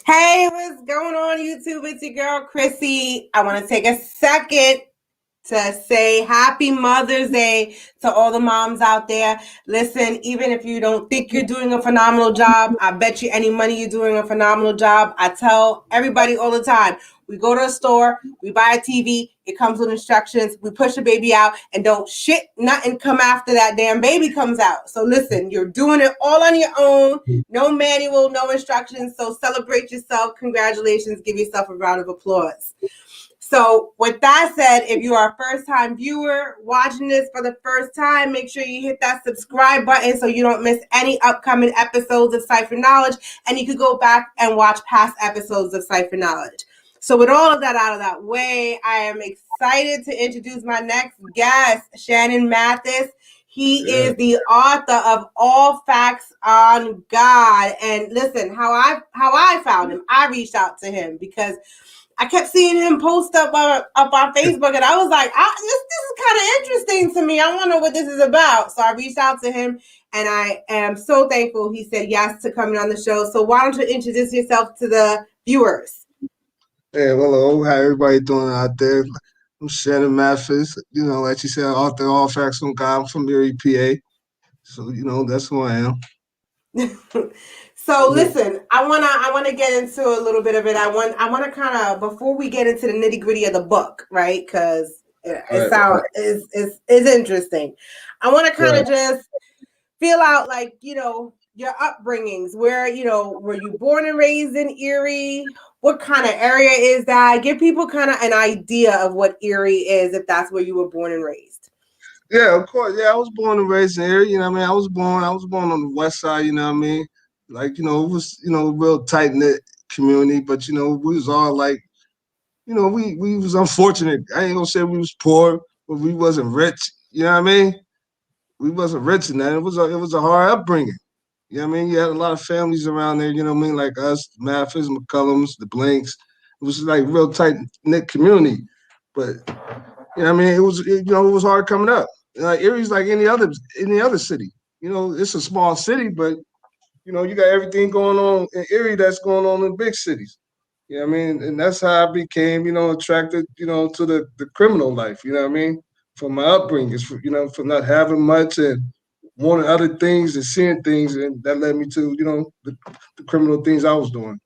Hey, what's going on, YouTube? It's your girl, Chrissy. I want to take a second to say happy Mother's Day to all the moms out there. Listen, even if you don't think you're doing a phenomenal job, I bet you any money you're doing a phenomenal job. I tell everybody all the time, we go to a store, we buy a TV, it comes with instructions, we push the baby out, and don't shit nothing come after that damn baby comes out. So listen, you're doing it all on your own, no manual, no instructions, so celebrate yourself. Congratulations, give yourself a round of applause. So with that said, if you are a first-time viewer watching this for the first time, make sure you hit that subscribe button so you don't miss any upcoming episodes of Cipher Knowledge, and you can go back and watch past episodes of Cipher Knowledge. So with all of that out of that way, I am excited to introduce my next guest, Shannon Mathis. He is the author of All Facts on God. And listen, how I found him, I reached out to him because I kept seeing him post up on Facebook, and I was like, this is kind of interesting to me. I want to know what this is about. So I reached out to him, and I am so thankful he said yes to coming on the show. So why don't you introduce yourself to the viewers? Hey, hello. How everybody doing out there? I'm Shannon Mathis. Like you said, author of All Facts on God. I'm from Erie, PA. So, that's who I am. So listen, I wanna get into a little bit of it. I want to kind of, before we get into the nitty gritty of the book, right? Because it's interesting. I want to kind of just feel out, like, your upbringings. Where were you born and raised in Erie? What kind of area is that? Give people kind of an idea of what Erie is, if that's where you were born and raised. Yeah, of course. Yeah, I was born and raised in Erie. I was born on the west side. Like, it was, a real tight knit community, but we was all like, we was unfortunate. I ain't gonna say we was poor, but we wasn't rich. You know what I mean? We wasn't rich in that. It was a hard upbringing. You know what I mean? You had a lot of families around there, like us, Mathis, McCullums, the Blanks. It was like real tight knit community. But it was hard coming up. Like Erie's like any other city. It's a small city, but you got everything going on in Erie that's going on in big cities. And that's how I became, attracted, to the criminal life, from my upbringing, from not having much and wanting other things and seeing things, and that led me to, the criminal things I was doing.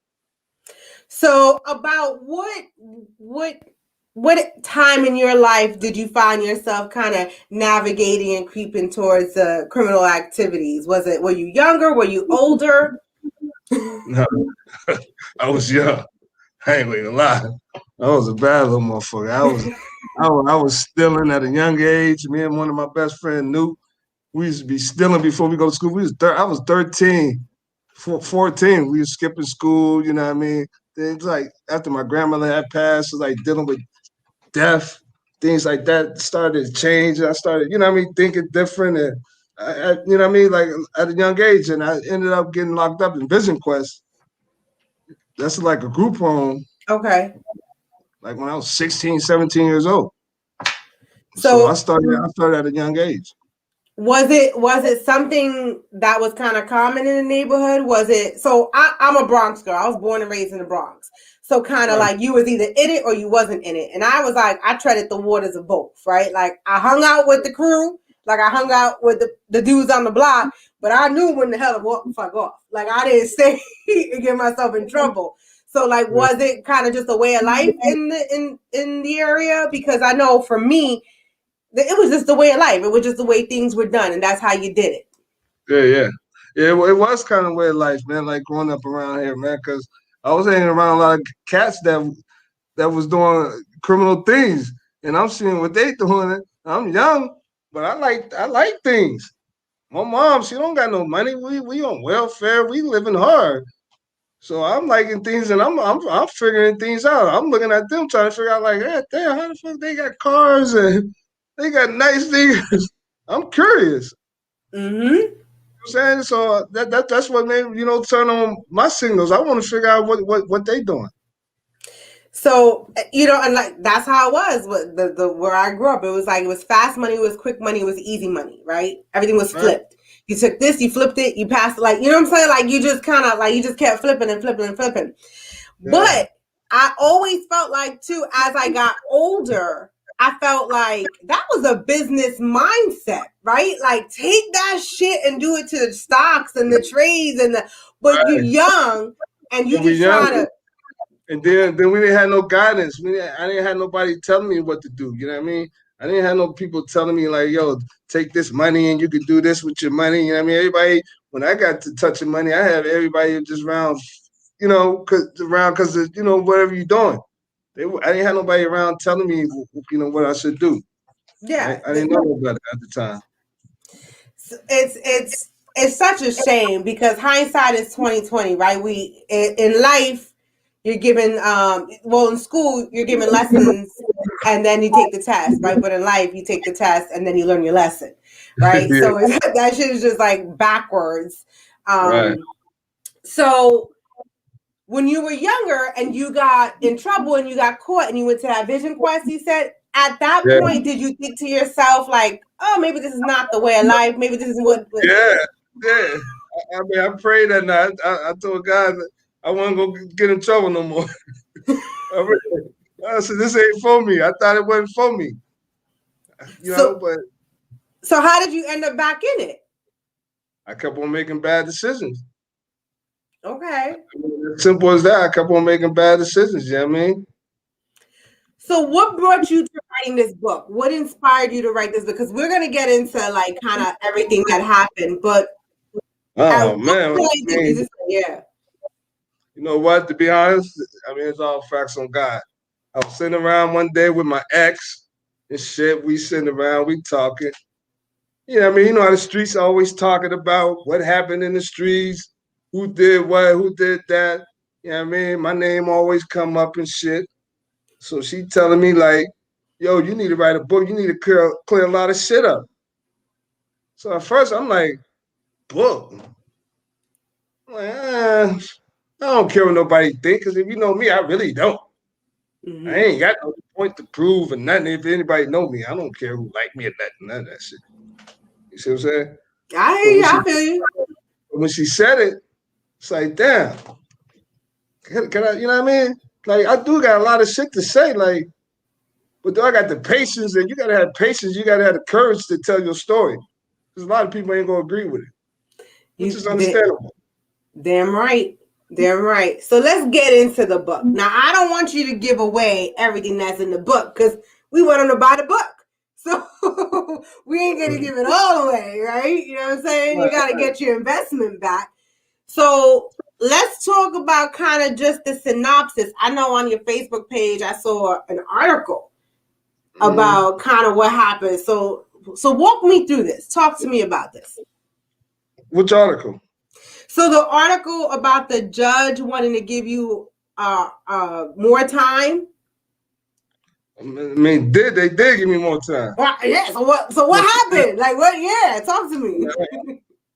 So about what time in your life did you find yourself kind of navigating and creeping towards criminal activities? Were you younger? Were you older? No, I was young. I ain't gonna lie. I was a bad little motherfucker. I was stealing at a young age. Me and one of my best friends knew. We used to be stealing before we go to school. I was 13, 14. We were skipping school, you know what I mean? Then it's like after my grandmother had passed, it was like dealing with death, things like that started to change. I started, thinking different. And, like at a young age. And I ended up getting locked up in Vision Quest. That's like a group home. Okay. Like when I was 16, 17 years old. So I started at a young age. Was it something that was kind of common in the neighborhood? Was it? So I'm a Bronx girl. I was born and raised in the Bronx. So kind of like you was either in it or you wasn't in it. And I was like, I treaded the waters of both, right? Like I hung out with the crew, like I hung out with the dudes on the block, but I knew when the hell to fuck off. Like I didn't stay and get myself in trouble. So like, was it kind of just a way of life in the area? Because I know for me, it was just the way of life. It was just the way things were done, and that's how you did it. Yeah. It was kind of way of life, man. Like growing up around here, man, because I was hanging around a lot of cats that was doing criminal things, and I'm seeing what they doing. I'm young, but I like things. My mom, she don't got no money. We on welfare. We living hard. So I'm liking things, and I'm figuring things out. I'm looking at them trying to figure out, like, hey, damn, how the fuck they got cars and they got nice things. I'm curious. Mm-hmm. You know what I'm saying? So that's what made me, turn on my signals. I want to figure out what they doing. So, and like that's how it was with the where I grew up. It was like it was fast money, it was quick money, it was easy money, right? Everything was flipped. You took this, you flipped it, you passed it, like, you know what I'm saying? Like you just kind of like you just kept flipping and flipping and flipping. But I always felt like too, as I got older, I felt like that was a business mindset, right? Like take that shit and do it to the stocks and the trades but you're young and you just trying to. And then we didn't have no guidance. I didn't have nobody telling me what to do. You know what I mean? I didn't have no people telling me like, yo, take this money and you can do this with your money. You know what I mean? Everybody, when I got to touching money, I had everybody just around, because whatever you're doing. I didn't have nobody around telling me, what I should do. Yeah, I didn't know about it at the time. It's such a shame because hindsight is 2020, right? We in life, you're given in school you're given lessons and then you take the test, right? But in life, you take the test and then you learn your lesson, right? Yeah. So that shit is just like backwards. Right. So when you were younger and you got in trouble and you got caught and you went to that vision quest, you said, at that point, did you think to yourself like, oh, maybe this is not the way of life. Maybe this is what. Yeah. I mean, I prayed that night. I told God that I wasn't going to get in trouble no more. I said, this ain't for me. I thought it wasn't for me. So how did you end up back in it? I kept on making bad decisions. Okay. As simple as that. I kept on making bad decisions. You know what I mean? So what brought you to writing this book? What inspired you to write this? Because we're going to get into like kind of everything that happened. But man. Yeah. You know what? To be honest, I mean, it's all facts on God. I was sitting around one day with my ex and shit. We sitting around, we talking. Yeah, I mean, you know how the streets are always talking about what happened in the streets, who did what, who did that. You know what I mean? My name always come up and shit. So she telling me like, yo, you need to write a book. You need to clear a lot of shit up. So at first I'm like, book? I'm like, I don't care what nobody think, because if you know me, I really don't. Mm-hmm. I ain't got no point to prove or nothing. If anybody know me, I don't care who like me or nothing, none of that shit. You see what I'm saying? I feel you. When she said it, it's like, damn. Can I, you know what I mean? Like, I do got a lot of shit to say, like, but do I got the patience? And you got to have patience. You got to have the courage to tell your story. Because a lot of people ain't going to agree with it, which is understandable. Damn right. Damn right. So let's get into the book. Now, I don't want you to give away everything that's in the book because we want them to buy the book. So we ain't going to give it all away, right? You know what I'm saying? You got to get your investment back. So let's talk about kind of just the synopsis. I know on your Facebook page, I saw an article about kind of what happened. So walk me through this. Talk to me about this. Which article? So the article about the judge wanting to give you more time. I mean, they did give me more time. Well, yeah. So what happened? Like what? Yeah, talk to me.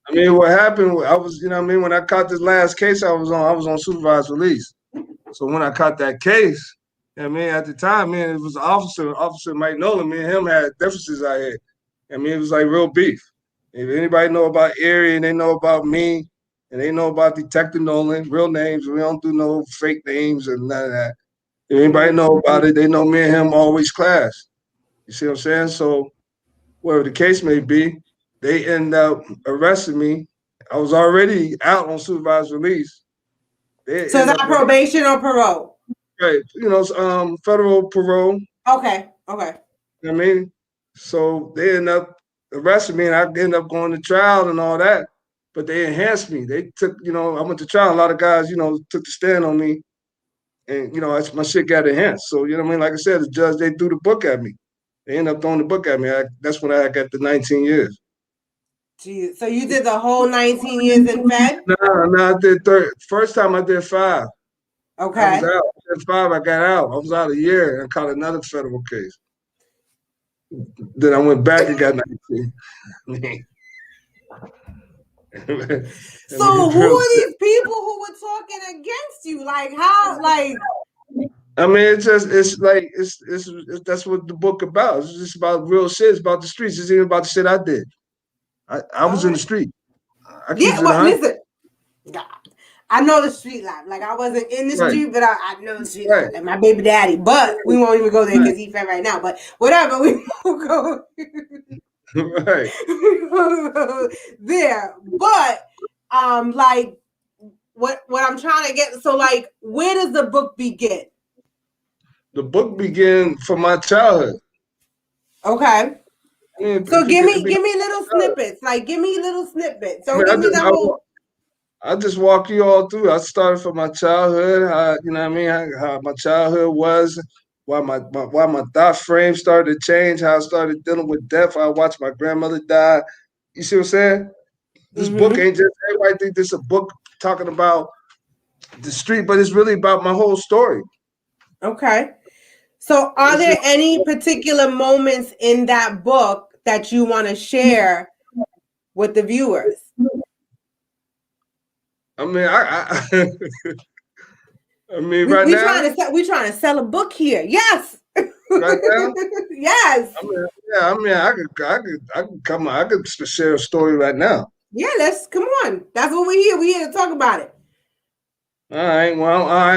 I mean, what happened? I was, you know what I mean. When I caught this last case, I was on supervised release. So when I caught that case, you know what I mean, at the time, man, it was an Officer Mike Nolan. Me and him had differences out here. I mean, it was like real beef. If anybody know about Erie and they know about me, and they know about Detective Nolan, real names. We don't do no fake names and none of that. If anybody know about it, they know me and him always clash. You see what I'm saying? So whatever the case may be, they end up arresting me. I was already out on supervised release. So is that probation or parole? Right. You know, federal parole. Okay. You know what I mean? So they end up arresting me and I end up going to trial and all that. But they enhanced me. They took, I went to trial. A lot of guys, took the stand on me. And, my shit got enhanced. So, you know what I mean? Like I said, the judge, they threw the book at me. They ended up throwing the book at me. That's when I got the 19 years. Jeez. So you did the whole 19 years in Fed? No, I did first time I did 5. Okay. I was out. I did 5, I got out. I was out a year and caught another federal case. Then I went back and got 19. So who are these people who were talking against you? Like how? Like I mean, it's that's what the book about. It's just about real shit. It's about the streets. It's even about the shit I did. I was in the street. Listen, God, I know the street life. Like I wasn't in the Right, street, but I know the street life. right, Like my baby daddy. But we won't even go there right, because he's fed right now. But whatever, we won't go right. there. But like what I'm trying to get. So like, where does the book begin? The book began from my childhood. Okay. I mean, So it began give me little snippets. Like give me little snippets. I Don't mean, give me the whole. I just walk you all through. I started from my childhood, you know what I mean, how my childhood was, why my thought frame started to change, how I started dealing with death, how I watched my grandmother die. You see what I'm saying? This book Mm-hmm. ain't just everybody think this is a book talking about the street, but it's really about my whole story. Okay. So, are It's there just, any particular moments in that book that you want to share with the viewers? I mean, I mean, right now, We trying to sell a book here. Yes. right now, Yes. I mean, yeah, I mean, I could come, I could share a story right now. Yeah, let's come on. That's what we're here. We're here to talk about it. All right.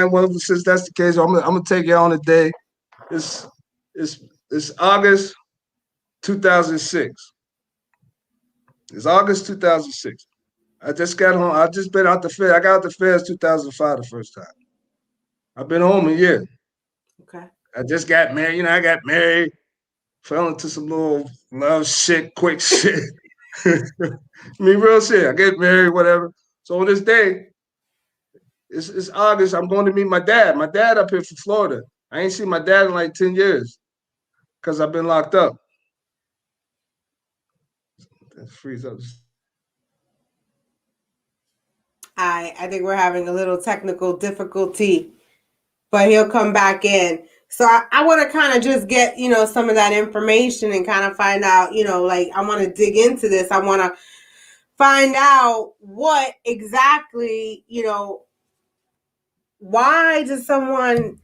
Well, since that's the case, I'm gonna take you on a day. It's it's it's August 2006. It's August 2006. I just got home. I just been out the fair. I got out the fairs 2005 the first time. I've been home a year. Okay. I just got married. You know, I got married. Fell into some little love shit, quick shit. I mean, real shit. I get married, whatever. So on this day, it's August. I'm going to meet my dad. My dad up here from Florida. I ain't seen my dad in like 10 years because I've been locked up. That freeze up. I think we're having a little technical difficulty, but he'll come back in. So I want to kind of just get, some of that information and kind of find out, like I want to dig into this. I want to find out what exactly, why does someone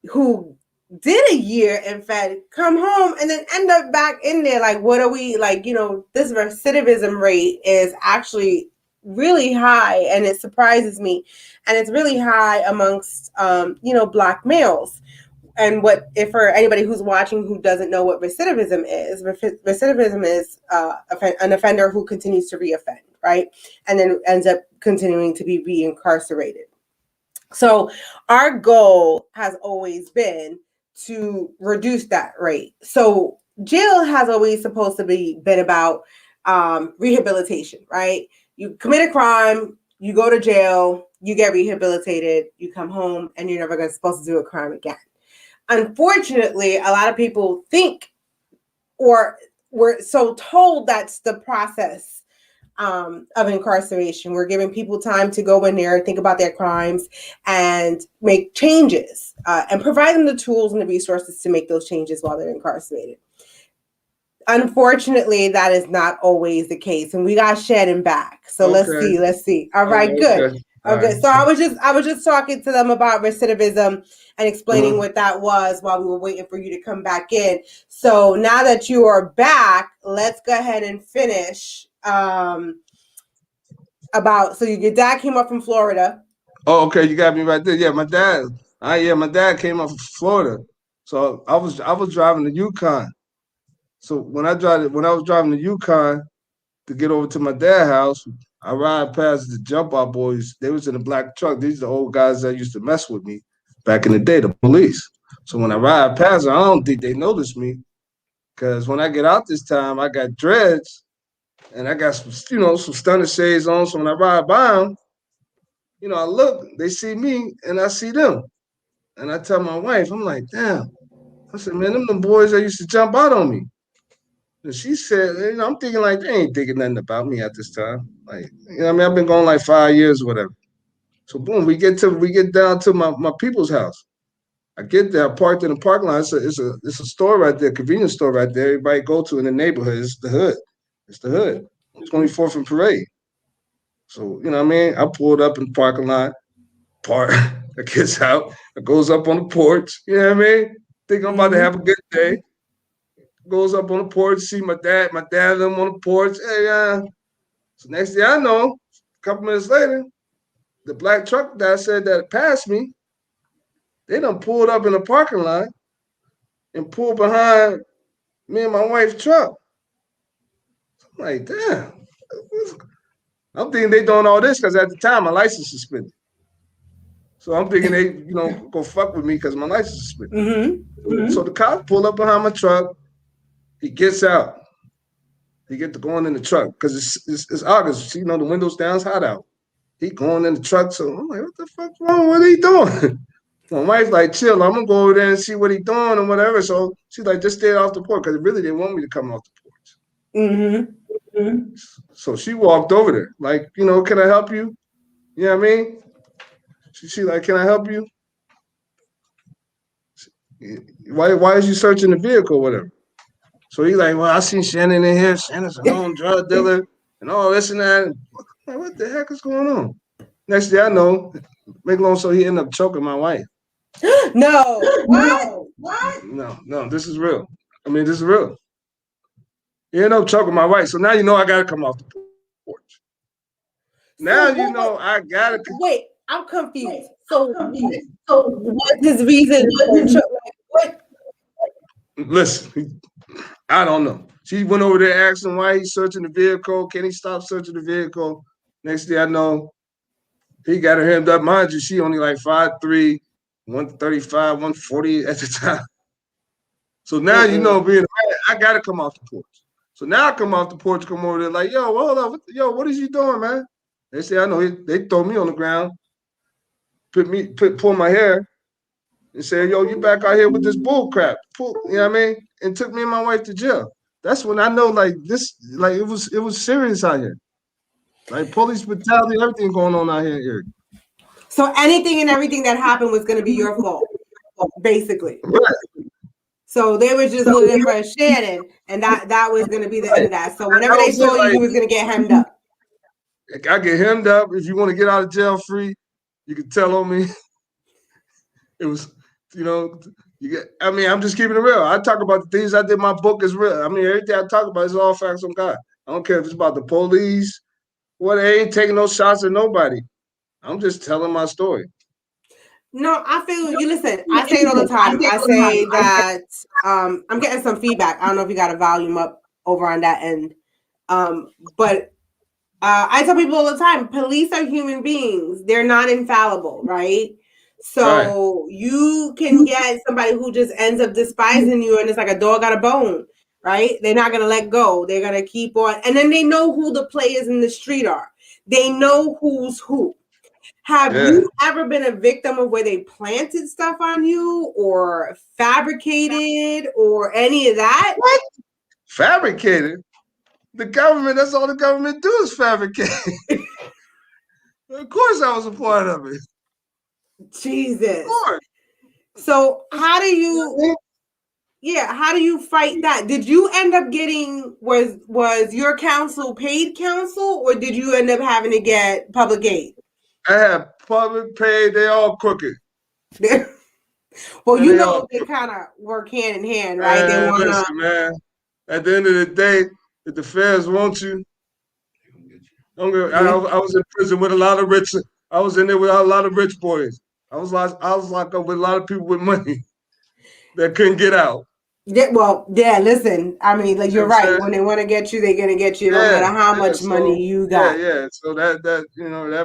who did a year in Fed come home and then end up back in there? Like, what are we like? This recidivism rate is actually really high, and it surprises me, and it's really high amongst Black males. And what if for anybody who's watching who doesn't know what recidivism is, recidivism is an offender who continues to reoffend, right, and then ends up continuing to be reincarcerated. So our goal has always been to reduce that rate. So jail has always supposed to been about rehabilitation, right? You commit a crime, you go to jail, you get rehabilitated, you come home, and you're never supposed to do a crime again. Unfortunately, a lot of people think, or we're so told, that's the process of incarceration. We're giving people time to go in there and think about their crimes and make changes and provide them the tools and the resources to make those changes while they're incarcerated. Unfortunately, that is not always the case, and we got Shannon back. So let's Okay. see. Let's see. All right, good. Okay. All Okay, right. so I was just talking to them about recidivism and explaining what that was while we were waiting for you to come back in. So now that you are back, let's go ahead and finish. So your dad came up from Florida. Oh, okay. You got me right there. Yeah, my dad. My dad came up from Florida. So I was driving the Yukon. So when I was driving the Yukon to get over to my dad's house, I ride past the jump out boys. They was in a black truck. These are the old guys that used to mess with me back in the day, the police. So when I ride past them, I don't think they noticed me. Cause when I get out this time, I got dreads and I got some, some stunner shades on. So when I ride by them, I look, they see me and I see them. And I tell my wife, I'm like, damn. I said, man, them boys that used to jump out on me. And she said, I'm thinking like they ain't thinking nothing about me at this time. Like, I mean, I've been going like 5 years or whatever. So boom, we get down to my people's house. I get there, I parked in the parking lot. It's a store right there, convenience store right there. Everybody go to in the neighborhood. It's the hood. It's the hood. It's 24th and Parade. So, you know what I mean? I pulled up in the parking lot, park, I gets out, I goes up on the porch, you know what I mean? Think I'm about to have a good day. Goes up on the porch, see my dad and them on the porch. Hey, so next thing I know, a couple minutes later, the black truck that I said that passed me, they done pulled up in the parking lot and pulled behind me and my wife's truck. I'm like, damn. I'm thinking they doing all this because at the time my license suspended. So I'm thinking they, go fuck with me because my license suspended. Mm-hmm. So the cop pull up behind my truck. He gets out. He get to going in the truck because it's August. The windows down, it's hot out. He going in the truck. So I'm like, what the fuck's wrong? What are he doing? My wife's like, chill. I'm gonna go over there and see what he doing and whatever. So she's like, just stay off the porch because really they want me to come off the porch. Mm-hmm. So she walked over there, like, can I help you? You know what I mean? She like, can I help you? Why is you searching the vehicle or whatever? So he's like, well, I seen Shannon in here. Shannon's a known drug dealer and all this and that. Like, what the heck is going on? Next thing I know, make long so he ended up choking my wife. No. What? No, this is real. I mean, this is real. He ended up choking my wife. So now I got to come off the porch. Now I got to. Wait, I'm confused. So what's his reason? What? Listen, I don't know. She went over there asking why he's searching the vehicle. Can he stop searching the vehicle? Next thing I know, he got her hemmed up. Mind you, she only like 5'3", 135, 140 at the time. So now, being a man, I got to come off the porch. So now I come off the porch, come over there like, yo, hold up. Yo, what is you doing, man? They say, I know. They throw me on the ground, pull my hair, and say, yo, you back out here with this bull crap. You know what I mean? And took me and my wife to jail. That's when I know, like, this, like, it was serious out here. Like, police brutality, everything going on out here. So anything and everything that happened was going to be your fault, basically. Right. So they were just looking for Shannon, and that was going to be the end of that. So whenever they saw you, you was going to get hemmed up. I get hemmed up. If you want to get out of jail free, you can tell on me. It was, I'm just keeping it real. I talk about the things I did in my book is real. I mean, everything I talk about is all facts on God. I don't care if it's about the police. They ain't taking no shots at nobody. I'm just telling my story. No, I feel you. Listen, I say it all the time. I say that I'm getting some feedback. I don't know if you got a volume up over on that end. But I tell people all the time, police are human beings. They're not infallible, right? So you can get somebody who just ends up despising you, and it's like a dog got a bone, right? They're not going to let go. They're going to keep on. And then they know who the players in the street are. They know who's who. Have you ever been a victim of where they planted stuff on you or fabricated or any of that? What? Fabricated? The government, that's all the government do is fabricate. Of course I was a part of it. Jesus. Of course. So how do you fight that? Did you end up getting, was your counsel paid counsel, or did you end up having to get public aid? I have public paid. They all crooked. Well, they kind of work hand in hand, right? Man, listen, man. At the end of the day, if the feds want you, I was in prison with a lot of rich. I was in there with a lot of rich boys. I was locked up with a lot of people with money that couldn't get out. Yeah, listen. I mean, like you're right. When they want to get you, they're gonna get you, no matter how much money you got. Yeah. So that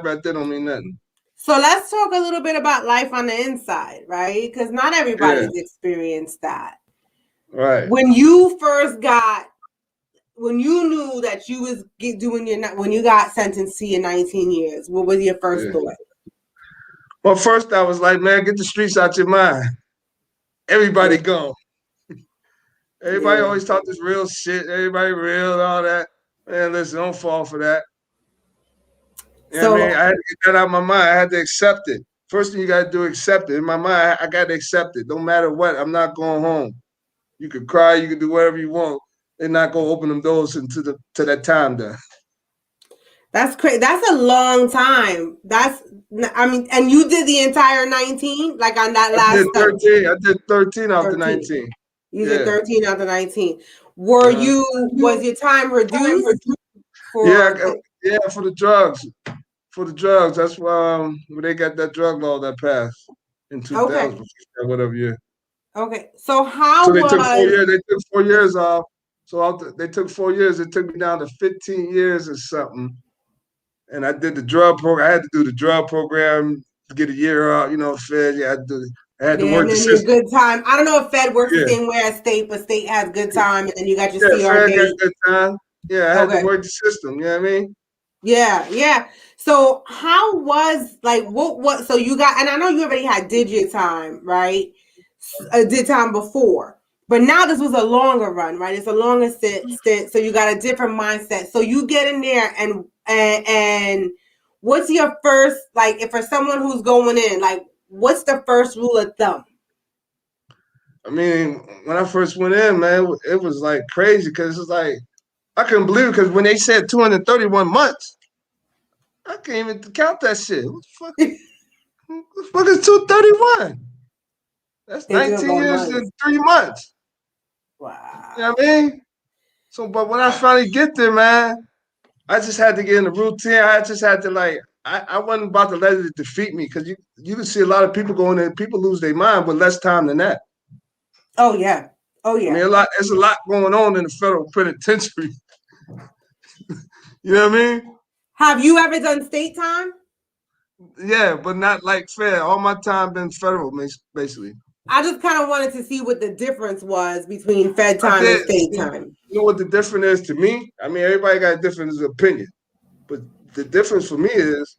right there don't mean nothing. So let's talk a little bit about life on the inside, right? Because not everybody's experienced that. Right. When you knew that you was when you got sentenced to your 19 years, what was your first thought? Well, first I was like, man, get the streets out your mind. Everybody gone. Everybody always talk this real shit. Everybody real and all that. Man, listen, don't fall for that. You know what I mean? I had to get that out of my mind. I had to accept it. First thing you got to do, accept it. In my mind, I got to accept it. No matter what, I'm not going home. You could cry. You could do whatever you want. They're not going to open them doors to that time there. That's crazy. That's a long time. And you did the entire 19, like on that last. I did 13 out the 19. You did 13 out the 19. Was your time reduced? For the drugs. for the drugs. That's why when they got that drug law that passed in 2000, Okay. whatever year. Okay. So So how they took 4 was years. They took 4 years off. So they took 4 years. It took me down to 15 years or something. And I did the drug program. I had to do the drug program to get a year out. Fed. Yeah, I had to yeah, and work the then your system. good time. I don't know if Fed works the Yeah, same way as state, but state has good time, and then you got your yeah. CR Fed got date. that time. Yeah, I had to Okay. work the system. You know what I mean? Yeah, yeah. So how was like what so you got and I know you already had digit time, right? Did time before. But now this was a longer run, right? It's a longer stint, so you got a different mindset. So you get in there and what's your first like if for someone who's going in, like what's the first rule of thumb? I mean, when I first went in, man, it was like crazy because it's like I couldn't believe it because when they said 231 months, I can't even count that shit. What the fuck? What the fuck is 231? That's They do it 19 by years months. and 3 months. You know Wow. what I mean? So, but when I finally get there, man, I just had to get in the routine. I just had to like, I wasn't about to let it defeat me because you can see a lot of people going in, people lose their mind with less time than that. Oh yeah. Oh I mean, yeah. there's a lot going on in the federal penitentiary. You know what I mean? Have you ever done state time? Yeah, but not like fair. All my time been federal, basically. I just kind of wanted to see what the difference was between Fed I time and did. state See, time. you know what the difference is to me? I mean, everybody got a different opinion, but the difference for me is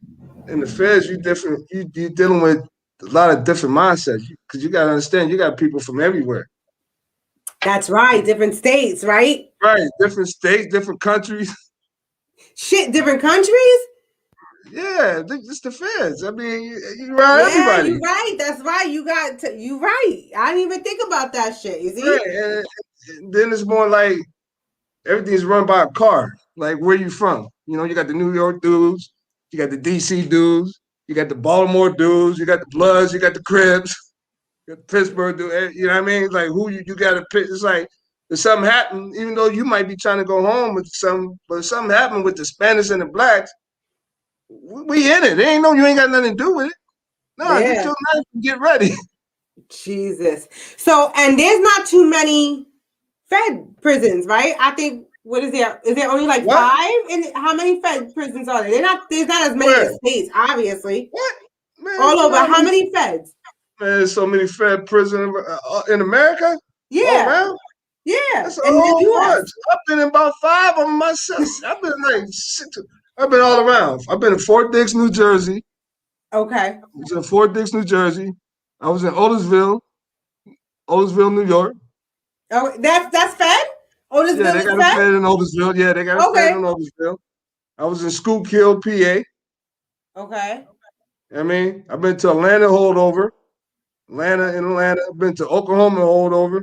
in the feds, you different. You dealing with a lot of different mindsets because you got to understand you got people from everywhere. That's right. Different states, right? Right, different states, different countries. Shit, different countries? Yeah, it's the feds. I mean, you around Yeah, everybody. you right. That's right. You right. I didn't even think about that shit. You Right, see? and then it's more like everything's run by a car. Like, where you from? You got the New York dudes, you got the DC dudes, you got the Baltimore dudes, you got the Bloods, you got the Crips, you got the Pittsburgh dude. You know what I mean? Like, who you got to pick? It's like if something happened, even though you might be trying to go home with some, but if something happened with the Spanish and the blacks, we in it. They ain't no, you ain't got nothing to do with it. No, get Yeah. your knife and get ready. Jesus. So, and there's not too many Fed prisons, right? I think what is there? Is there only like What? five? And how many Fed prisons are there? They're not. There's not as many Where? as states, obviously. What? Man, All you know over. how How many? many Feds? Man, there's so many Fed prisons in America, all Yeah. around. Yeah. That's a In the whole U.S. bunch. I've been in about five of them myself. I've been like six. I've been all around. I've been in Fort Dix, New Jersey. Okay. I was in Fort Dix, New Jersey. I was in Otisville, New York. Oh, that's Fed. Yeah, Otisville they is got a Fed. Fed in Otisville. Yeah, they got a Fed in Okay. Otisville. I was in Schuylkill, PA. Okay. I mean, I've been to Atlanta holdover. Atlanta. I've been to Oklahoma holdover.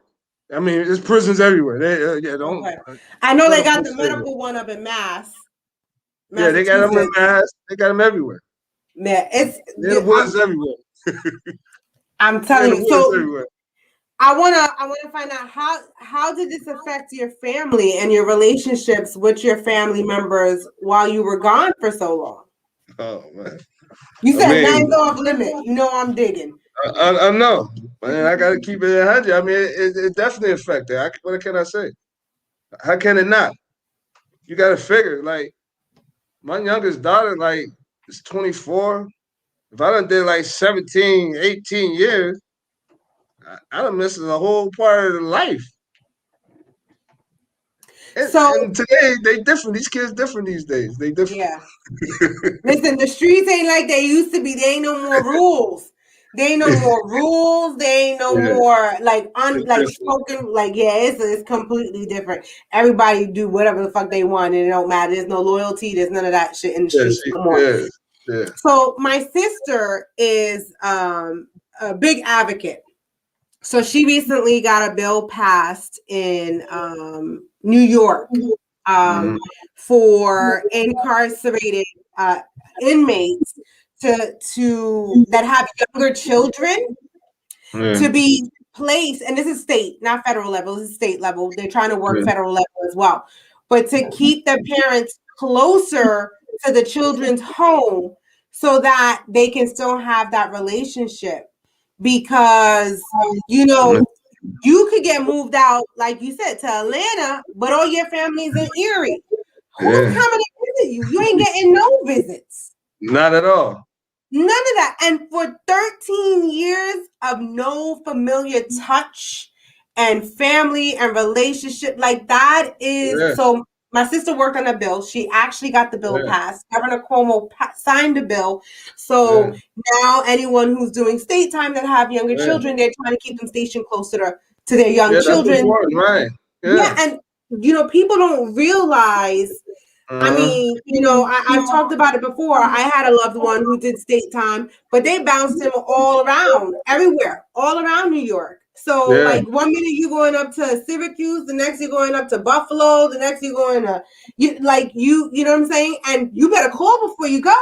I mean, there's prisons everywhere. Yeah, don't Okay. I know they let got folks the say that. medical one up in Yeah, they got them in Massachusetts. Mass. They got them everywhere. Yeah, They're in the woods everywhere. I'm They're in telling the you. woods So everywhere. I wanna find out how did this affect your family and your relationships with your family members while you were gone for so long? Oh man. You I said mean, nothing's off limit. You know I'm digging. I know, man. I got to keep it 100. I mean, it definitely affected. What can I say? How can it not? You got to figure. Like my youngest daughter, like is 24. If I done did like 17, 18 years, I done missed a whole part of the life. And, So and today they different. These kids different these days. They different. yeah. Listen, the streets ain't like they used to be. They ain't no more rules. They ain't no more rules. They ain't no Yeah, more it's like different. spoken. Like yeah, it's completely different. Everybody do whatever the fuck they want, and it don't matter. There's no loyalty. There's none of that shit in the Yeah, streets no more. yeah. So my sister is a big advocate. So she recently got a bill passed in New York um, Mhm. for incarcerated inmates to that have younger children Yeah, to be placed, and this is state, not federal level. This is state level. They're trying to work yeah, federal level as well, but to keep the parents closer to the children's home so that they can still have that relationship. Because, you know, you could get moved out, like you said, to Atlanta, but all your family's in Erie. Who's Yeah. coming to visit you? You ain't getting no visits. Not at all. None of that. And for 13 years of no familiar touch and family and relationship, like that is Yeah. so. My sister worked on a bill. She actually got the bill Yeah. passed. Governor Cuomo signed the bill. Yeah. So now anyone who's doing state time that have younger Yeah. children, they're trying to keep them stationed closer to their young Yeah. That's children. important, right? Yeah, Yeah. and you know, people don't realize. I Uh-huh. mean, you know, I've talked about it before. I had a loved one who did state time, but they bounced him all around, everywhere, all around New York. So, Yeah. like, one minute you're going up to Syracuse, the next you're going up to Buffalo, the next you're going to, you know what I'm saying? And you better call before you go,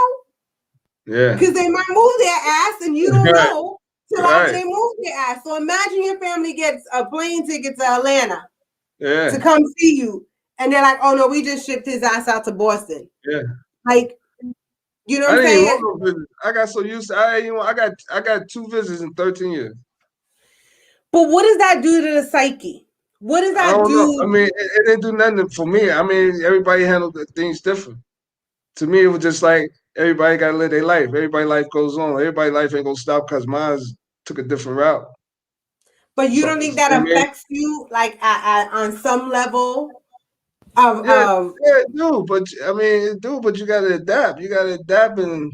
Yeah. because they might move their ass and you don't Right. know till after Right. they move their ass. So imagine your family gets a plane ticket to Atlanta to Yeah. come see you, and they're like, "Oh no, we just shipped his ass out to Boston." Yeah. Like, you know I what I'm didn't even saying? want no visits. I got so used to I got 2 visits in 13 years. But what does that do to the psyche? What does I that don't know. I do? mean, it didn't do nothing for me. I mean, everybody handled the things different. To me, it was just like everybody got to live their life. Everybody life goes on. Everybody life ain't gonna stop because mine took a different route. But you So, don't think I that mean, affects you, like on some level of yeah, yeah, it do. But I mean, it do. But you got to adapt. You got to adapt, and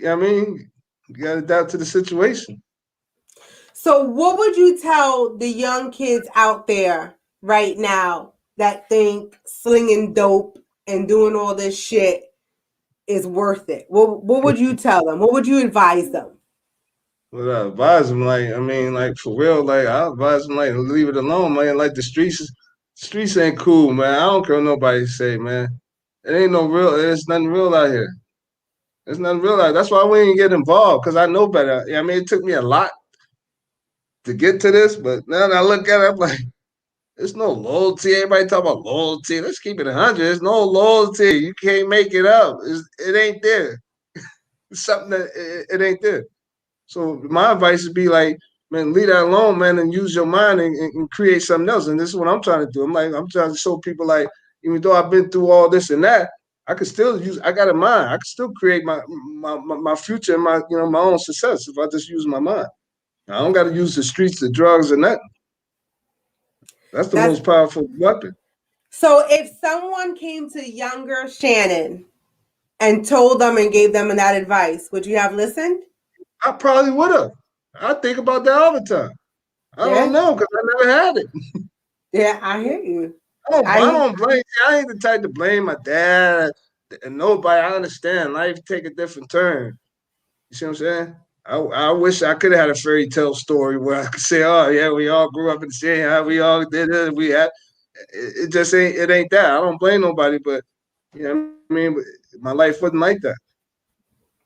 I mean, you got to adapt to the situation. So what would you tell the young kids out there right now that think slinging dope and doing all this shit is worth it? What would you tell them? What would you advise them? But I advise them, like, I mean, like for real, like I advise them, like leave it alone, man. Like the streets ain't cool, man. I don't care what nobody say, man. It ain't no real. There's nothing real out here. There's nothing real out. That's why we ain't get involved, because I know better. I mean, it took me a lot to get to this, but now that I look at it, I'm like, there's no loyalty. Everybody talk about loyalty. Let's keep it 100. There's no loyalty. You can't make it up. It ain't there. It's something that it ain't there. So my advice would be like, man, leave that alone, man, and use your mind and create something else. And this is what I'm trying to do. I'm trying to show people like, even though I've been through all this and that, I could still use. I got a mind. I could still create my future and my own success if I just use my mind. I don't got to use the streets, the drugs, and that. That's the That's most powerful weapon. so if someone came to younger Shannon and told them and gave them that advice, would you have listened? I probably would have. I think about that all the time. I don't Yeah. know because I never had it. Yeah, I hear you. I don't, I I don't blame. I ain't the type to blame my dad and nobody. I understand life take a different turn. You see what I'm saying? I wish I could have had a fairy tale story where I could say, "Oh yeah, we all grew up in the same house. We all did it. We had." It just ain't. It ain't that. I don't blame nobody, but you know what I mean. But my life wasn't like that.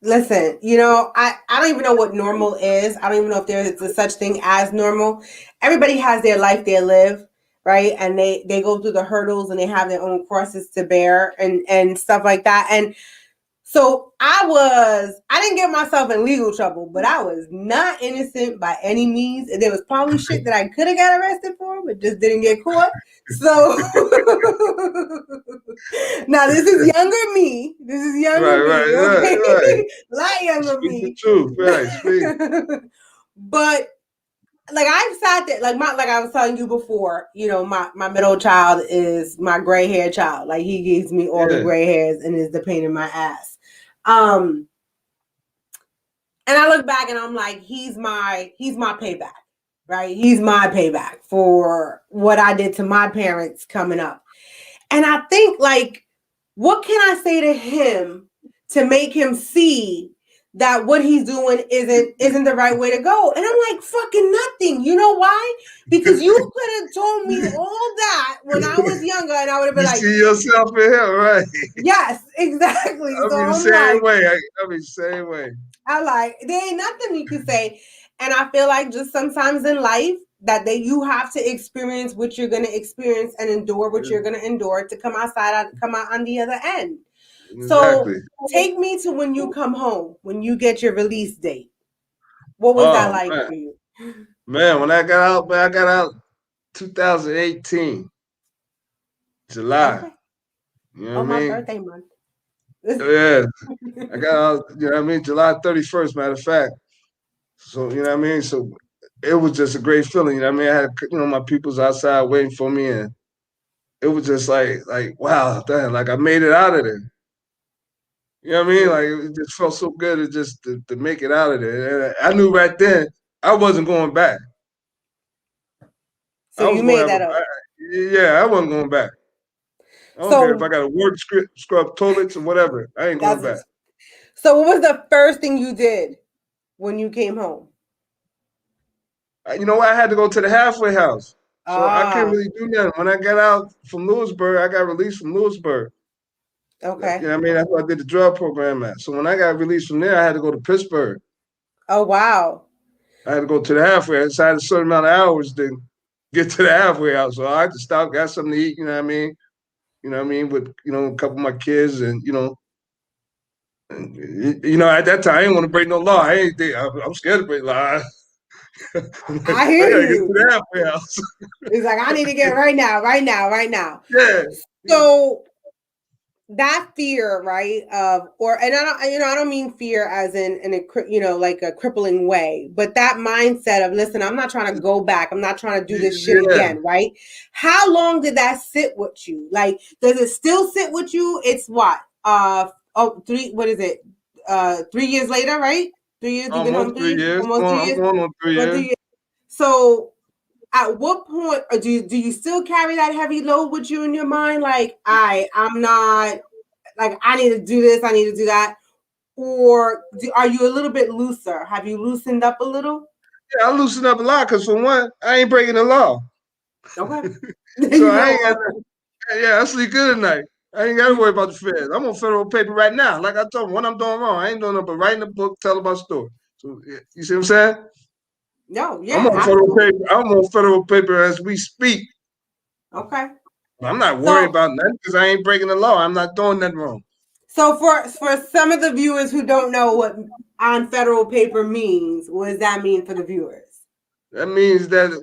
listen, I don't even know what normal is. I don't even know if there is a such thing as normal. Everybody has their life they live, right? And they go through the hurdles and they have their own crosses to bear and stuff like that. And so I didn't get myself in legal trouble, but I was not innocent by any means. And there was probably shit that I could have got arrested for, but just didn't get caught. So now this is younger me. This is Right, younger right, me, right, okay? right. A lot younger Speak the me. truth, right? Speak. But like I've sat there, like I was telling you before, my middle child is my gray hair child. Like he gives me all the Yeah, gray hairs and is the pain in my ass. Um, and I look back and I'm like, he's my payback, right? He's my payback for what I did to my parents coming up. And I think like, what can I say to him to make him see that what he's doing isn't the right way to go? And I'm like, fucking nothing. You know why? Because you could have told me all that when I was younger, and I would have been you like, see yourself in him, right? yes, exactly. I So be the I'm same like, way. I be the same way. there ain't nothing you can say. And I feel like just sometimes in life that you have to experience what you're gonna experience and endure what Yeah, you're gonna endure to come out on the other end. So exactly. take me to when you come home, when you get your release date. What was that Oh like man, for you? man, when I got out, man, I got out 2018 July. Okay. You know Oh, what I my mean? birthday month. Yeah, I got out. You know what I mean? July 31st, matter of fact. So you know what I mean? So it was just a great feeling. You know what I mean? I had my peoples outside waiting for me, and it was just like wow, damn, like I made it out of there. You know what I mean? Yeah. Like it just felt so good to make it out of there. And I knew right then I wasn't going back. So I was you going to made have that up. yeah, I wasn't going back. I don't care if I So got to work, scrub toilets or whatever. I ain't going back. that's so what was the first thing you did when you came home? You know what? I had to go to the halfway house. So I couldn't Ah, really do nothing. When I got out from Lewisburg, I got released from Lewisburg. You okay. know what I mean? That's where I did the drug program at. So when I got released from there, I had to go to Pittsburgh. Oh, wow. I had to go to the halfway. I decided a certain amount of hours to get to the halfway house. So I had to stop, got something to eat, you know what I mean? You know what I mean? With, a couple of my kids and, at that time, I didn't want to break no law. I'm scared to break law. I'm like, I I hear gotta get to you. the halfway house. It's like I need to get right now, right now, right now. Yeah. So that fear, right? Of or and I don't, I don't mean fear as in a like a crippling way, but that mindset of listen, I'm not trying to go back. I'm not trying to do this shit Yeah. again, right? How long did that sit with you? Like, does it still sit with you? It's what? What is it? 3 years later, right? 3 years. You've been home Almost 3 years, 3 years. almost three I'm years, going on 3 years. 3 years. So at what point or do you still carry that heavy load with you in your mind? Like, I'm not like I need to do this, I need to do that, or are you a little bit looser? Have you loosened up a little? Yeah, I loosened up a lot because for one, I ain't breaking the law. Okay, So you I know ain't got what? yeah, I sleep good at night. I ain't gotta worry about the feds. I'm on federal paper right now. Like I told them, what I'm doing wrong. I ain't doing nothing but writing a book, tell about story. So you see what I'm saying? No, I'm yeah, on federal absolutely. paper. I'm on federal paper as we speak. Okay, I'm not worried so about nothing because I ain't breaking the law. I'm not doing nothing wrong. for some of the viewers who don't know what on federal paper means, what does that mean for the viewers? That means that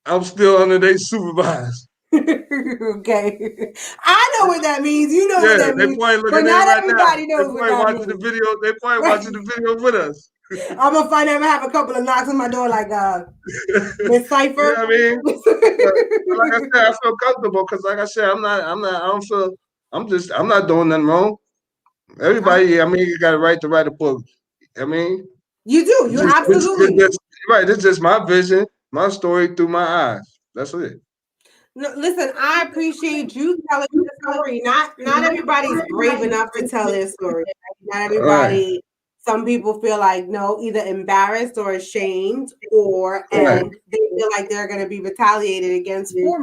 I'm still under their supervise. Okay, I know what that means. You know what Yeah, that they means, probably but looking at it not right now. everybody They knows what probably that watching the means. video. They probably Right? watching the video with us. I'm gonna find out. I'm gonna have a couple of knocks on my door, like Miss You know Cipher. what I mean? But like I said, I feel comfortable because, like I said, I don't feel. I'm not doing nothing wrong. Okay, Everybody, I mean, you got a right to write a book. I mean, you do. You it's absolutely do. just right. It's just my vision, my story through my eyes. That's it. No, listen, I appreciate you telling the story. Not everybody's brave enough to tell their story. Not All right, everybody. Some people feel like no, either embarrassed or ashamed, or right. and they feel like they're going to be retaliated against for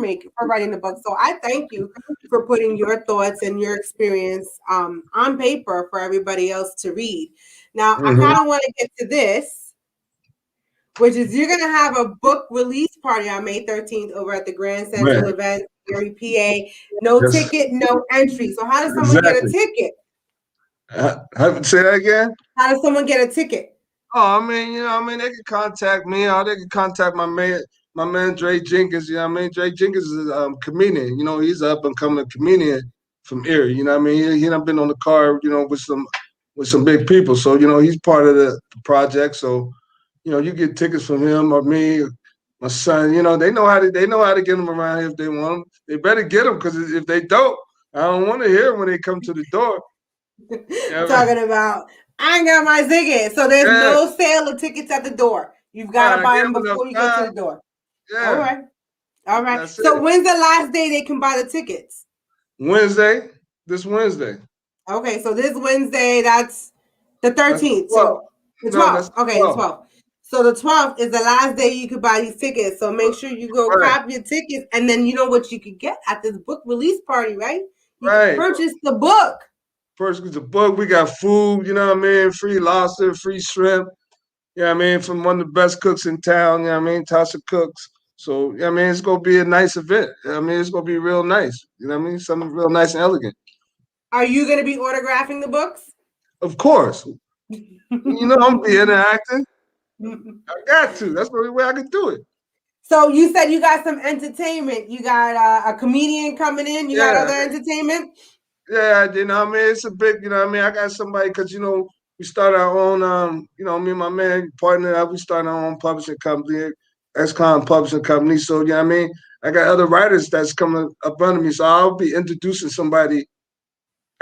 writing the book. So I thank you for putting your thoughts and your experience on paper for everybody else to read. Now I Mm-hmm. kind of want to get to this, which is you're going to have a book release party on May 13th over at the Grand Central Right. Event, Erie, PA. No Yes. ticket, no entry. So how does someone get a Exactly. ticket? Say that again. How does someone get a ticket? Oh, I mean, they can contact me or they can contact my man Dre Jenkins. You know what I mean? Dre Jenkins is a comedian. He's an up and coming comedian from Erie. You know what I mean? He done been on the car, with some big people. So, he's part of the project. So, you get tickets from him or me, my son. They know how to get them around here if they want them. They better get them because if they don't, I don't want to hear 'em when they come to the door. Yeah, I mean, Talking about, I ain't got my ticket. So there's yeah, no sale of tickets at the door. You've got to I buy gave them them enough before you get to time. the door. All Yeah, right. All right. that's So it. when's the last day they can buy the tickets? Wednesday, this Wednesday. Okay, so this Wednesday, that's the That's the 13th. 12th. So the No, that's 12th. the Okay, the 12th. 12th. So the 12th is the last day you could buy these tickets. So make sure you go Right, cop your tickets. And then you know what you could get at this book release party, right? You could right. purchase the book. First gets a book. We got food, you know what I mean? Free lobster, free shrimp. You know what I mean? From one of the best cooks in town, you know what I mean? Tasha Cooks. So, it's going to be a nice event. It's going to be real nice. You know what I mean? Something real nice and elegant. Are you going to be autographing the books? Of course. I'm being interacting. I got to. That's the only way I can do it. So you said you got some entertainment. You got a comedian coming in. You got Yeah, other entertainment. yeah. It's a big. I got somebody because we started our own. Me and my man partnered up. We started our own publishing company, XCOM Publishing Company. So I got other writers that's coming up under me. So I'll be introducing somebody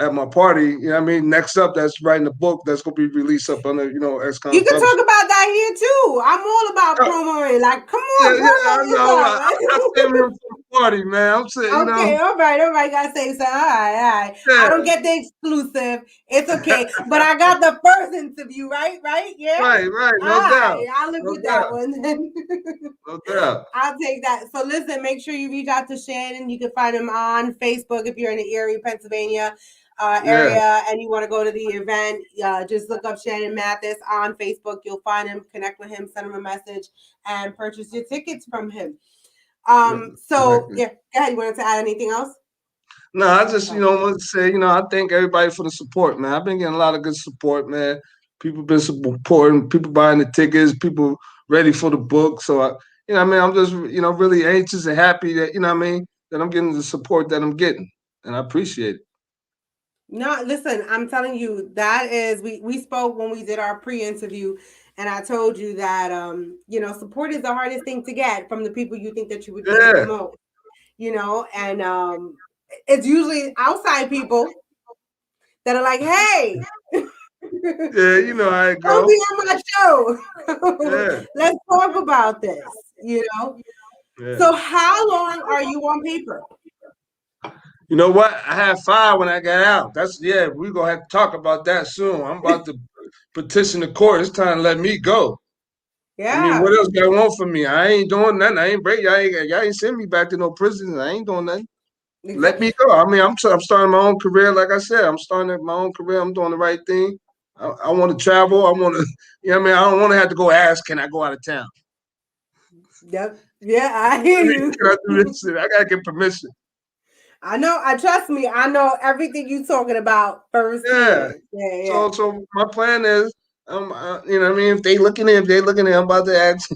at my party. Next up, that's writing a book that's gonna be released up under You XCOM can talk Publishing. about that here too. I'm all about promoing. Like, come Yeah, on, I promo know. I yourself. saving him for the party, man. I'm saying, Okay, all right, gotta say so. All right. I yeah, don't get the exclusive. It's okay, but I got the first interview, right? Yeah. right, All no doubt, right, I'll live no with that doubt, one then. no doubt. I'll take that. So listen, make sure you reach out to Shannon. You can find him on Facebook if you're in the Erie, Pennsylvania Yeah, area and you want to go to the event. Just look up Shannon Mathis on Facebook. You'll find him, connect with him, send him a message, and purchase your tickets from him. So exactly. yeah, go ahead. You wanted to add anything else? No, I just Oh. want to say, I thank everybody for the support, man. I've been getting a lot of good support, man. People been supporting, people buying the tickets, people ready for the book. So I'm just really anxious and happy that that I'm getting the support that I'm getting, and I appreciate it. No, listen, I'm telling you, that is we spoke when we did our pre-interview, and I told you that support is the hardest thing to get from the people you think that you would get it the Yeah, most. And it's usually outside people that are like, hey, yeah, you know how it come go. be on my show. Yeah, Let's talk about this. yeah. So how long are you on paper? You know what? I had 5 when I got out. We're gonna have to talk about that soon. I'm about to petition the court. It's time to let me go. Yeah, What else y'all want from me? I ain't doing nothing. I ain't break. Y'all ain't send me back to no prison. I ain't doing nothing. Let exactly. me go. I'm starting my own career. Like I said, I'm starting my own career. I'm doing the right thing. I want to travel. I want to. I don't want to have to go ask. Can I go out of town? Yep. Yeah, I hear you. Can I do this shit? I gotta get permission. I know. I trust me. I know everything you talking about Yeah. firsthand. Yeah, So my plan is, if they looking in, I'm about to ask,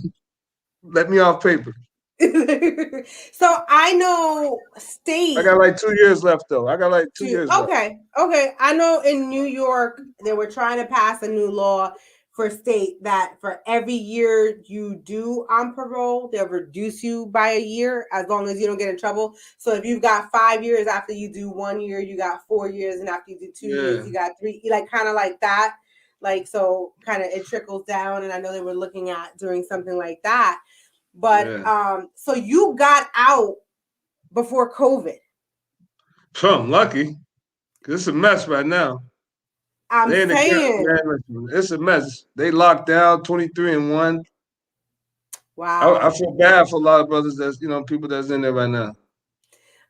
let me off paper. yeah. So I know I state got like 2 years left though. I got like two to years left. okay. I know in New York they were trying to pass a new law for state that for every year you do on parole, they'll reduce you by a year as long as you don't get in trouble. So if you've got 5 years after you do 1 year, you got 4 years, and after you do 2 years, Yeah, you got three, like kind of like that. Like so kind of it trickles down. And I know they were looking at doing something like that. But yeah. so you got out before COVID. So I'm lucky. 'Cause it's a mess right now. I'm They in the saying, county, man. It's a mess. They locked down 23-1. I wow. feel bad for a lot of brothers that's people that's in there right now.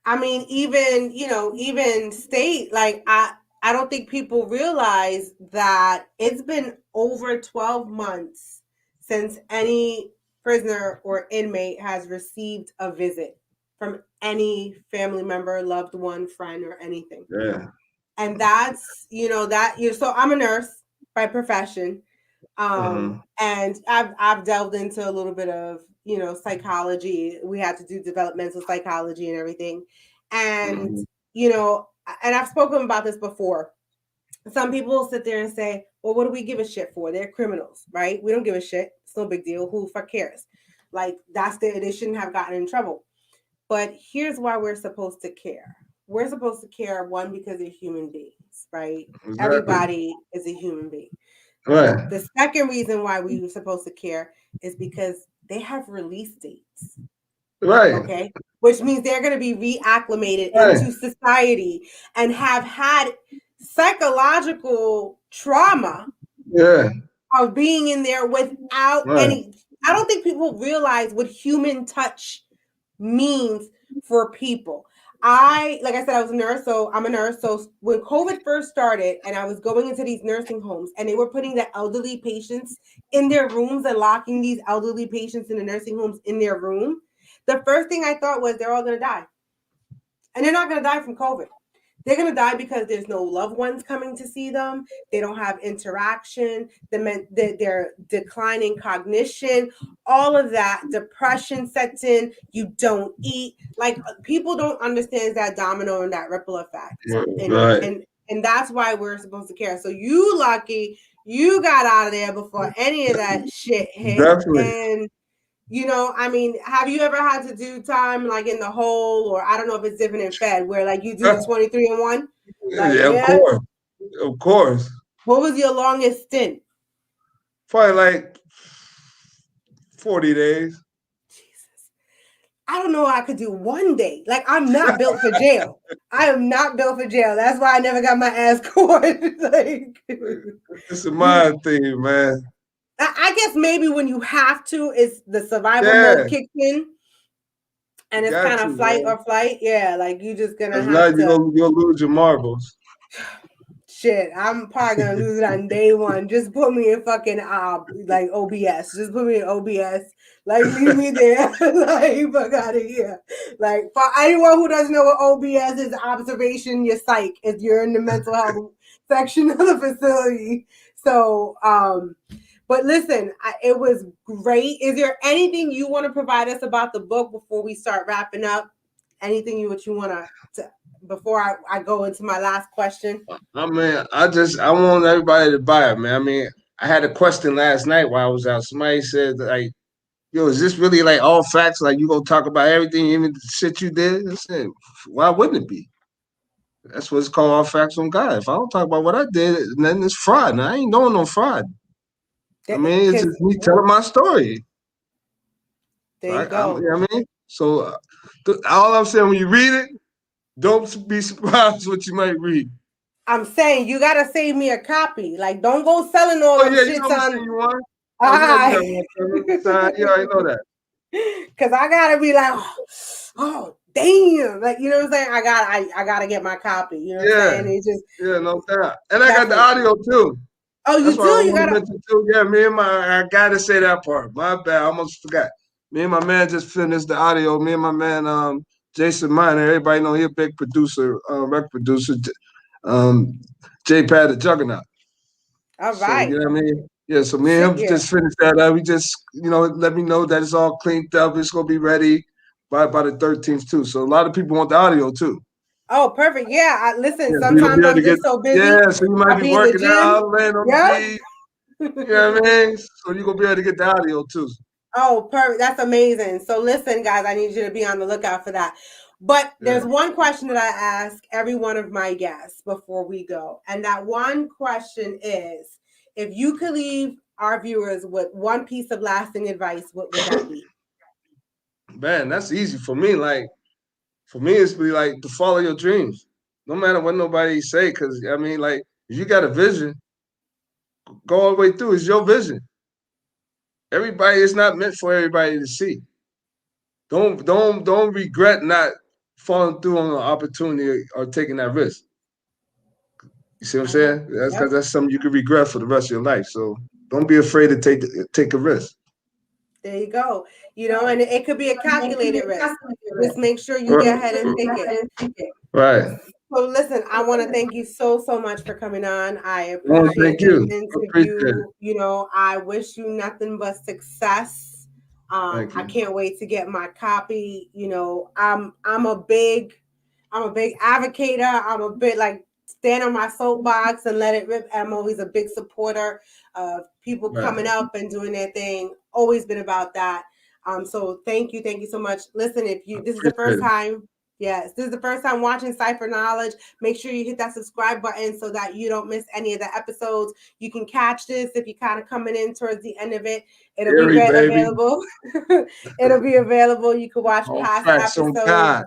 I mean, even state, like I don't think people realize that it's been over 12 months since any prisoner or inmate has received a visit from any family member, loved one, friend, or anything. Yeah. And that's, so I'm a nurse by profession. Uh-huh. And I've delved into a little bit of psychology. We had to do developmental psychology and everything, and Uh-huh. you know, and I've spoken about this before. Some people sit there and say, "Well, what do we give a shit for? They're criminals, right? We don't give a shit. It's no big deal. Who the fuck cares? Like they shouldn't have gotten in trouble." But here's why we're supposed to care. We're supposed to care, one, because they're human beings, right? Exactly. Everybody is a human being. Right. The second reason why we were supposed to care is because they have release dates, Right. okay? Which means they're going to be reacclimated Right. into society and have had psychological trauma Yeah. of being in there without Right. any. I don't think people realize what human touch means for people. Like I said, I was a nurse, so I'm a nurse. So when COVID first started and I was going into these nursing homes and they were putting the elderly patients in their rooms and locking these elderly patients in the nursing homes in their room, the first thing I thought was they're all going to die. And they're not going to die from COVID. they're going to die because there's no loved ones coming to see them. They don't have interaction. They're declining cognition. All of that, depression sets in. You don't eat. Like people don't understand that domino and that ripple effect, Right. and that's why we're supposed to care. So you lucky you got out of there before any of that shit hit. Definitely. And you know, I mean, have you ever had to do time like in the hole, or I don't know if it's different in Fed, where like you do the 23 and 1? Like, Yeah, of yeah. course. Of course. What was your longest stint? Probably like 40 days. Jesus. I don't know I could do one day. Like, I'm not built for jail. I am not built for jail. That's why I never got my ass caught. Like, It's a mind thing, man. I guess maybe when you have to, it's the survival Yeah, mode kicks in, you and it's got kind to, of flight man. or flight. Yeah, like you just gonna If not, have to. you'll lose your marbles. Shit, I'm probably gonna lose it on day one. Just put me in fucking like OBS. Just put me in OBS. Like leave me there. Like fuck out of here. Like for anyone who doesn't know what OBS is, observation your psych if you're in the mental health section of the facility. So but listen, it was great. Is there anything you want to provide us about the book before we start wrapping up? Anything you want to before I go into my last question? I mean, I want everybody to buy it, man. I mean, I had a question last night while I was out. Somebody said like, "Yo, is this really like all facts? Like you gonna talk about everything, even the shit you did?" I said, "Why wouldn't it be? That's what's called all facts on God. If I don't talk about what I did, then it's fraud. And I ain't doing no fraud. I mean, it's Because just me telling my story. there you Right? You go. know what I mean? So all I'm saying, when you read it, don't be surprised what you might read. I'm saying you gotta save me a copy. Like, don't go selling all Oh them yeah, you know shits I'm gonna send on. you one. Oh, you know you have I, one coming. You already know that. Cause I gotta be like, oh damn, like you know what I'm saying. I gotta get my copy. You know what I'm Yeah, saying. It's just yeah, no doubt. And I got the definitely. audio too. Oh, That's you do. what I You want to gotta. mention too. Yeah, I gotta say that part. My bad, I almost forgot. Me and my man just finished the audio. Me and my man, Jason Miner. Everybody know he a big producer, record producer. Um, J Pad the Juggernaut. All So you right. know what I mean? Yeah. So me Shit. and him Yeah. just finished that up. We just let me know that it's all cleaned up. It's gonna be ready by the 13th too. So a lot of people want the audio too. Oh, perfect. Yeah. Listen. Yeah, so you'll be Sometimes able to I'm get, just so busy. yeah, so you might I'll be be in the working gym. out, laying on the Yep. beach, you know what I mean? So you're gonna be able to get the audio too. Oh, perfect. That's amazing. So listen, guys, I need you to be on the lookout for that. But there's Yeah. one question that I ask every one of my guests before we go. And that one question is, if you could leave our viewers with one piece of lasting advice, what would that be? Man, that's easy for me. Like for me, it's be like to follow your dreams, no matter what nobody say. Cause I mean, like if you got a vision, go all the way through. It's your vision. Everybody, it's not meant for everybody to see. Don't regret not falling through on an opportunity or taking that risk. You see what I'm All right. saying? That's because Yep. that's something you could regret for the rest of your life. So don't be afraid to take a risk. There you go. You know, and it could be a calculated risk. Just make sure you get ahead and take it. Right. So listen, I want to thank you so much for coming on. I Well, appreciate thank this you. I appreciate it. interview. You know, I wish you nothing but success. Thank I you. can't wait to get my copy. You know, I'm a big advocator. I'm a bit like stand on my soapbox and let it rip. I'm always a big supporter of people Right. coming up and doing their thing. Always been about that. So thank you so much. Listen, if you this is the Appreciate first it. time, yes, this is the first time watching Cipher Knowledge, make sure you hit that subscribe button so that you don't miss any of the episodes. You can catch this if you're kind of coming in towards the end of it. It'll be Gary, baby. available. It'll be available. You can watch All past facts on episodes. God.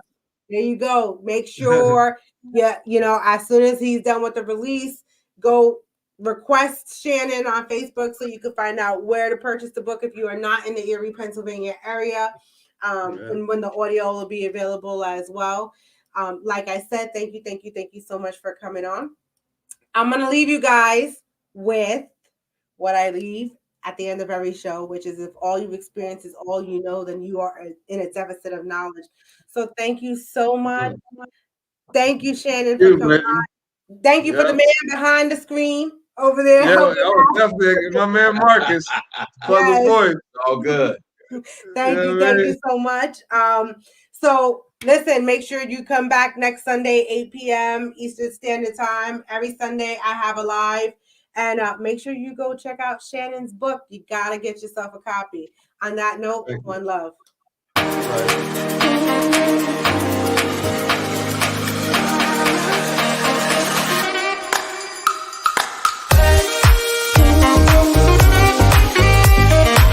There you go. Make sure, yeah, you know, as soon as he's done with the release, go request Shannon on Facebook so you can find out where to purchase the book if you are not in the Erie, Pennsylvania area. Yeah. And when the audio will be available as well. Like I said, thank you so much for coming on. I'm going to leave you guys with what I leave at the end of every show, which is if all you've experienced is all you know, then you are in a deficit of knowledge. So thank you so much. Thank you, Shannon, for coming on. Thank you for the man behind the screen over there. Yeah, definitely. My man Marcus. Public voice. All good. Thank you so much. So listen, make sure you come back next Sunday, 8 p.m. Eastern Standard Time. Every Sunday I have a live. And make sure you go check out Shannon's book. You gotta get yourself a copy. On that note, one love. Right.